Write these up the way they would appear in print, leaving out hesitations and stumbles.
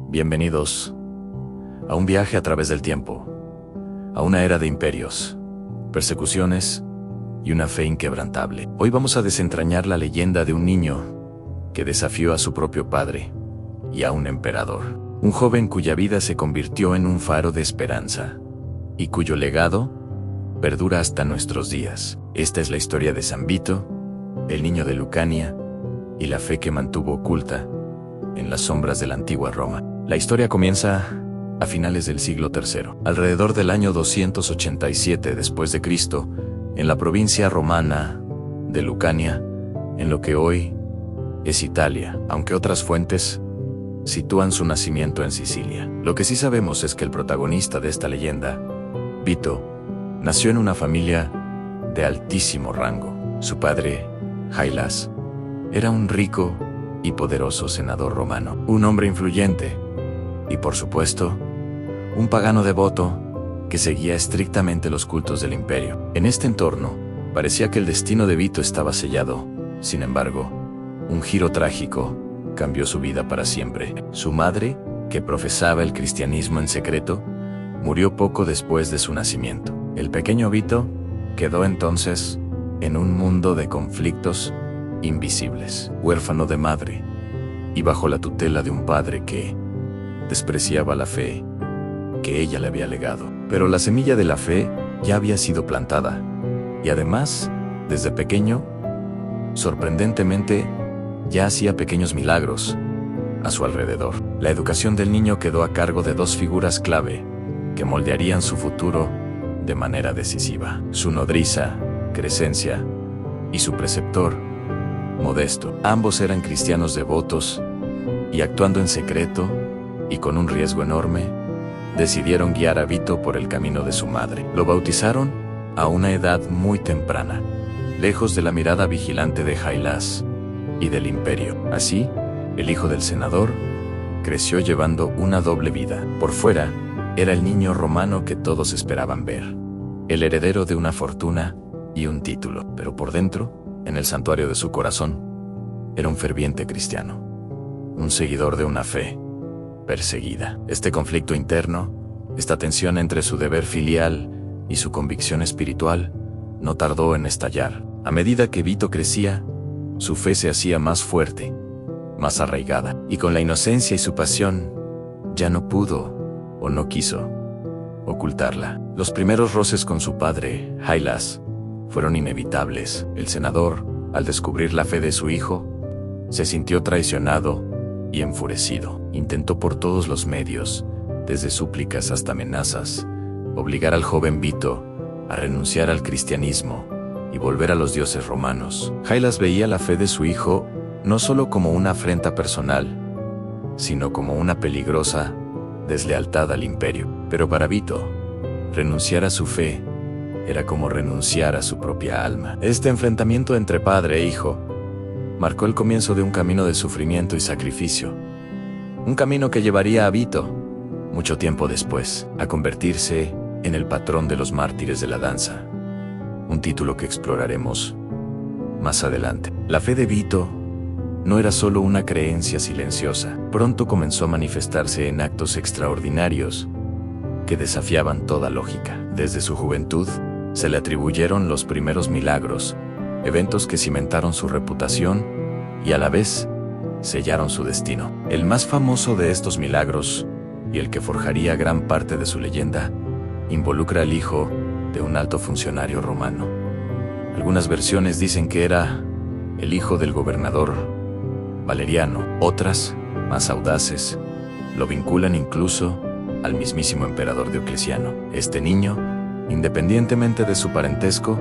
Bienvenidos a un viaje a través del tiempo, a una era de imperios, persecuciones y una fe inquebrantable. Hoy vamos a desentrañar la leyenda de un niño que desafió a su propio padre y a un emperador. Un joven cuya vida se convirtió en un faro de esperanza y cuyo legado perdura hasta nuestros días. Esta es la historia de San Vito, el niño de Lucania, y la fe que mantuvo oculta en las sombras de la antigua Roma. La historia comienza a finales del siglo III, alrededor del año 287 después de Cristo, en la provincia romana de Lucania, en lo que hoy es Italia, aunque otras fuentes sitúan su nacimiento en Sicilia. Lo que sí sabemos es que el protagonista de esta leyenda, Vito, nació en una familia de altísimo rango. Su padre, Jailas, era un rico y poderoso senador romano, un hombre influyente y, por supuesto, un pagano devoto que seguía estrictamente los cultos del imperio. En este entorno, parecía que el destino de Vito estaba sellado. Sin embargo, un giro trágico cambió su vida para siempre. Su madre, que profesaba el cristianismo en secreto, murió poco después de su nacimiento. El pequeño Vito quedó entonces en un mundo de conflictos invisibles, huérfano de madre y bajo la tutela de un padre que despreciaba la fe que ella le había legado. Pero la semilla de la fe ya había sido plantada, y además, desde pequeño, sorprendentemente, ya hacía pequeños milagros a su alrededor. La educación del niño quedó a cargo de dos figuras clave que moldearían su futuro de manera decisiva: su nodriza, Crescencia, y su preceptor, Modesto. Ambos eran cristianos devotos y, actuando en secreto y con un riesgo enorme, decidieron guiar a Vito por el camino de su madre. Lo bautizaron a una edad muy temprana, lejos de la mirada vigilante de Jailas y del imperio. Así, el hijo del senador creció llevando una doble vida. Por fuera, era el niño romano que todos esperaban ver, el heredero de una fortuna y un título. Pero por dentro, en el santuario de su corazón, era un ferviente cristiano, un seguidor de una fe perseguida. Este conflicto interno, esta tensión entre su deber filial y su convicción espiritual, no tardó en estallar. A medida que Vito crecía, su fe se hacía más fuerte, más arraigada, y con la inocencia y su pasión, ya no pudo o no quiso ocultarla. Los primeros roces con su padre, Jailas, fueron inevitables. El senador, al descubrir la fe de su hijo, se sintió traicionado y enfurecido. Intentó por todos los medios, desde súplicas hasta amenazas, obligar al joven Vito a renunciar al cristianismo y volver a los dioses romanos. Jailas veía la fe de su hijo no solo como una afrenta personal, sino como una peligrosa deslealtad al imperio. Pero para Vito, renunciar a su fe era como renunciar a su propia alma. Este enfrentamiento entre padre e hijo marcó el comienzo de un camino de sufrimiento y sacrificio. Un camino que llevaría a Vito, mucho tiempo después, a convertirse en el patrón de los mártires de la danza. Un título que exploraremos más adelante. La fe de Vito no era solo una creencia silenciosa. Pronto comenzó a manifestarse en actos extraordinarios que desafiaban toda lógica. Desde su juventud, se le atribuyeron los primeros milagros, eventos que cimentaron su reputación y a la vez sellaron su destino. El más famoso de estos milagros, y el que forjaría gran parte de su leyenda, involucra al hijo de un alto funcionario romano. Algunas versiones dicen que era el hijo del gobernador Valeriano. Otras, más audaces, lo vinculan incluso al mismísimo emperador Diocleciano. Este niño, independientemente de su parentesco,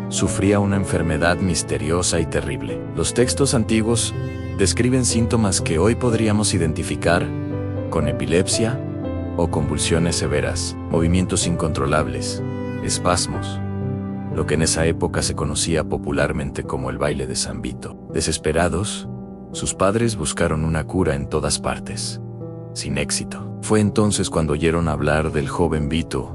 sufría una enfermedad misteriosa y terrible. Los textos antiguos describen síntomas que hoy podríamos identificar con epilepsia o convulsiones severas, movimientos incontrolables, espasmos, lo que en esa época se conocía popularmente como el baile de San Vito. Desesperados, sus padres buscaron una cura en todas partes, sin éxito. Fue entonces cuando oyeron hablar del joven Vito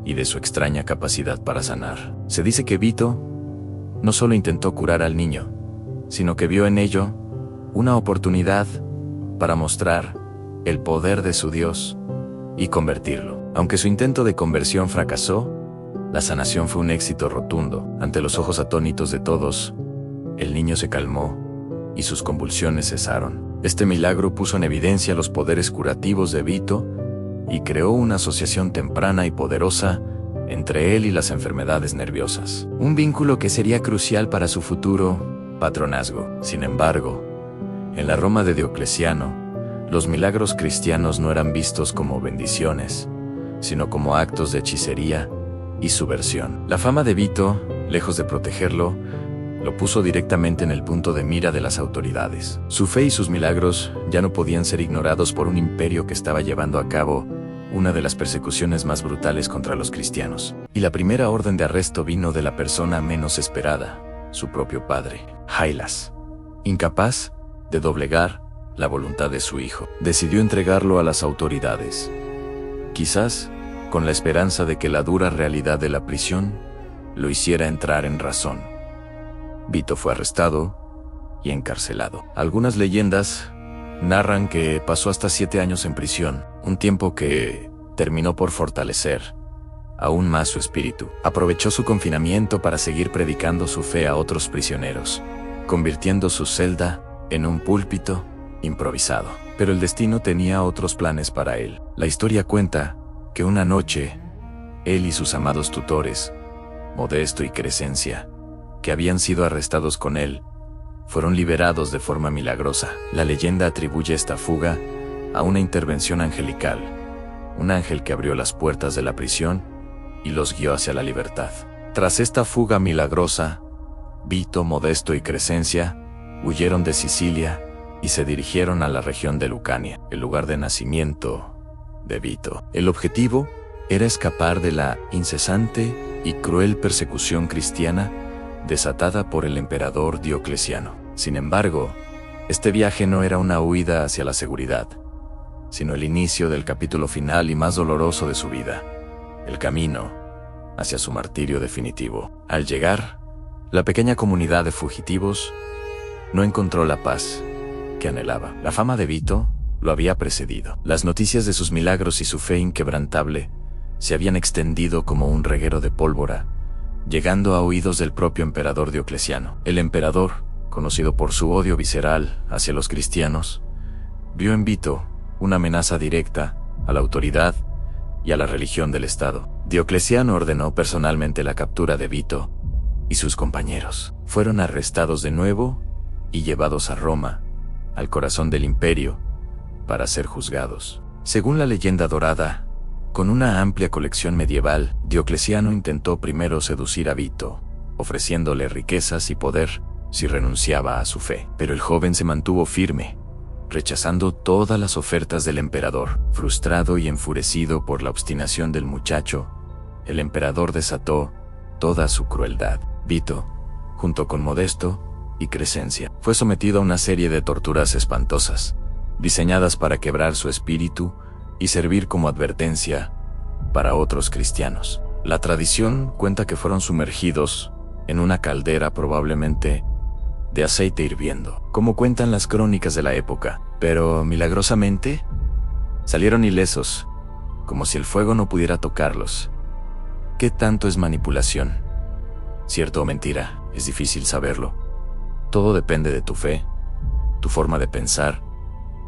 y de su extraña capacidad para sanar. Se dice que Vito no solo intentó curar al niño, sino que vio en ello una oportunidad para mostrar el poder de su Dios y convertirlo. Aunque su intento de conversión fracasó, la sanación fue un éxito rotundo. Ante los ojos atónitos de todos, el niño se calmó y sus convulsiones cesaron. Este milagro puso en evidencia los poderes curativos de Vito y creó una asociación temprana y poderosa entre él y las enfermedades nerviosas. Un vínculo que sería crucial para su futuro patronazgo. Sin embargo, en la Roma de Diocleciano, los milagros cristianos no eran vistos como bendiciones, sino como actos de hechicería y subversión. La fama de Vito, lejos de protegerlo, lo puso directamente en el punto de mira de las autoridades. Su fe y sus milagros ya no podían ser ignorados por un imperio que estaba llevando a cabo una de las persecuciones más brutales contra los cristianos. Y la primera orden de arresto vino de la persona menos esperada, su propio padre, Jailas. Incapaz de doblegar la voluntad de su hijo, decidió entregarlo a las autoridades, quizás con la esperanza de que la dura realidad de la prisión lo hiciera entrar en razón. Vito fue arrestado y encarcelado. Algunas leyendas narran que pasó hasta 7 años en prisión, un tiempo que terminó por fortalecer aún más su espíritu. Aprovechó su confinamiento para seguir predicando su fe a otros prisioneros, convirtiendo su celda en un púlpito improvisado. Pero el destino tenía otros planes para él. La historia cuenta que una noche, él y sus amados tutores, Modesto y Crescencia, que habían sido arrestados con él, fueron liberados de forma milagrosa. La leyenda atribuye esta fuga a una intervención angelical, un ángel que abrió las puertas de la prisión y los guió hacia la libertad. Tras esta fuga milagrosa, Vito, Modesto y Crescencia huyeron de Sicilia y se dirigieron a la región de Lucania, el lugar de nacimiento de Vito. El objetivo era escapar de la incesante y cruel persecución cristiana desatada por el emperador Diocleciano. Sin embargo, este viaje no era una huida hacia la seguridad, sino el inicio del capítulo final y más doloroso de su vida, el camino hacia su martirio definitivo. Al llegar, la pequeña comunidad de fugitivos no encontró la paz que anhelaba. La fama de Vito lo había precedido. Las noticias de sus milagros y su fe inquebrantable se habían extendido como un reguero de pólvora, llegando a oídos del propio emperador Diocleciano. El emperador, conocido por su odio visceral hacia los cristianos, vio en Vito una amenaza directa a la autoridad y a la religión del Estado. Diocleciano ordenó personalmente la captura de Vito y sus compañeros. Fueron arrestados de nuevo y llevados a Roma, al corazón del imperio, para ser juzgados. Según la leyenda dorada, con una amplia colección medieval, Diocleciano intentó primero seducir a Vito, ofreciéndole riquezas y poder si renunciaba a su fe. Pero el joven se mantuvo firme, rechazando todas las ofertas del emperador. Frustrado y enfurecido por la obstinación del muchacho, el emperador desató toda su crueldad. Vito, junto con Modesto y Crescencia, fue sometido a una serie de torturas espantosas, diseñadas para quebrar su espíritu y servir como advertencia para otros cristianos. La tradición cuenta que fueron sumergidos en una caldera probablemente de aceite hirviendo, como cuentan las crónicas de la época, pero milagrosamente salieron ilesos, como si el fuego no pudiera tocarlos. ¿Qué tanto es manipulación? ¿Cierto o mentira? Es difícil saberlo. Todo depende de tu fe, tu forma de pensar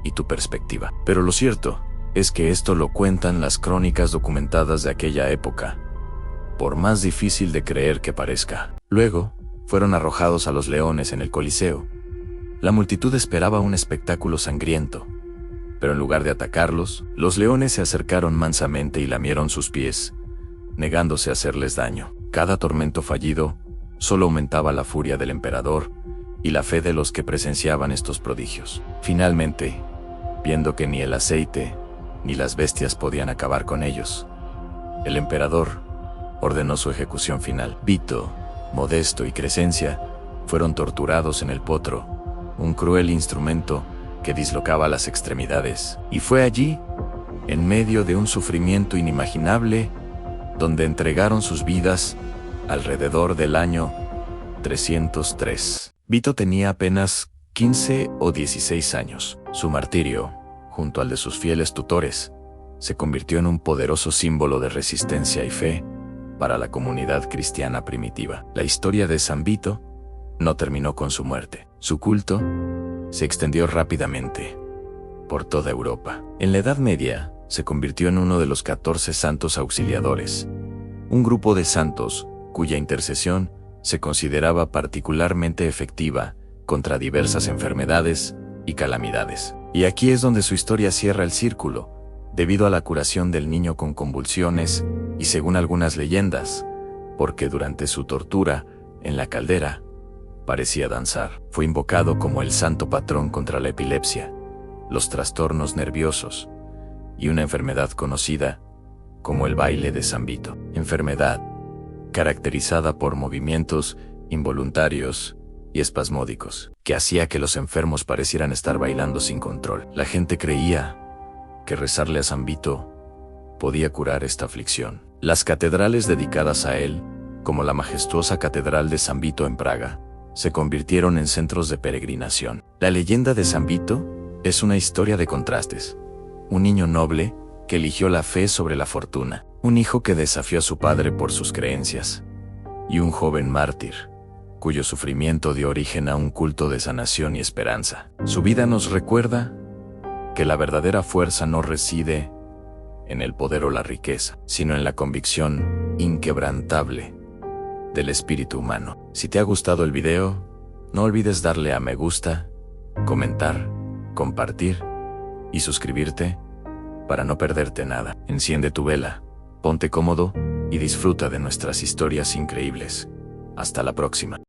y tu perspectiva. Pero lo cierto es que esto lo cuentan las crónicas documentadas de aquella época, por más difícil de creer que parezca. Luego, fueron arrojados a los leones en el Coliseo. La multitud esperaba un espectáculo sangriento, pero en lugar de atacarlos, los leones se acercaron mansamente y lamieron sus pies, negándose a hacerles daño. Cada tormento fallido solo aumentaba la furia del emperador y la fe de los que presenciaban estos prodigios. Finalmente, viendo que ni el aceite ni las bestias podían acabar con ellos, el emperador ordenó su ejecución final. Vito, Modesto y Crescencia fueron torturados en el potro, un cruel instrumento que dislocaba las extremidades. Y fue allí, en medio de un sufrimiento inimaginable, donde entregaron sus vidas alrededor del año 303. Vito tenía apenas 15 o 16 años. Su martirio, junto al de sus fieles tutores, se convirtió en un poderoso símbolo de resistencia y fe para la comunidad cristiana primitiva. La historia de San Vito no terminó con su muerte. Su culto se extendió rápidamente por toda Europa. En la Edad Media, se convirtió en uno de los 14 santos auxiliadores, un grupo de santos cuya intercesión se consideraba particularmente efectiva contra diversas enfermedades y calamidades. Y aquí es donde su historia cierra el círculo, debido a la curación del niño con convulsiones y, según algunas leyendas, porque durante su tortura en la caldera parecía danzar. Fue invocado como el santo patrón contra la epilepsia, los trastornos nerviosos y una enfermedad conocida como el baile de San Vito. Enfermedad caracterizada por movimientos involuntarios y espasmódicos, que hacía que los enfermos parecieran estar bailando sin control. La gente creía que rezarle a San Vito podía curar esta aflicción. Las catedrales dedicadas a él, como la majestuosa Catedral de San Vito en Praga, se convirtieron en centros de peregrinación. La leyenda de San Vito es una historia de contrastes. Un niño noble que eligió la fe sobre la fortuna, un hijo que desafió a su padre por sus creencias, y un joven mártir cuyo sufrimiento dio origen a un culto de sanación y esperanza. Su vida nos recuerda que la verdadera fuerza no reside en el poder o la riqueza, sino en la convicción inquebrantable del espíritu humano. Si te ha gustado el video, no olvides darle a me gusta, comentar, compartir y suscribirte para no perderte nada. Enciende tu vela, ponte cómodo y disfruta de nuestras historias increíbles. Hasta la próxima.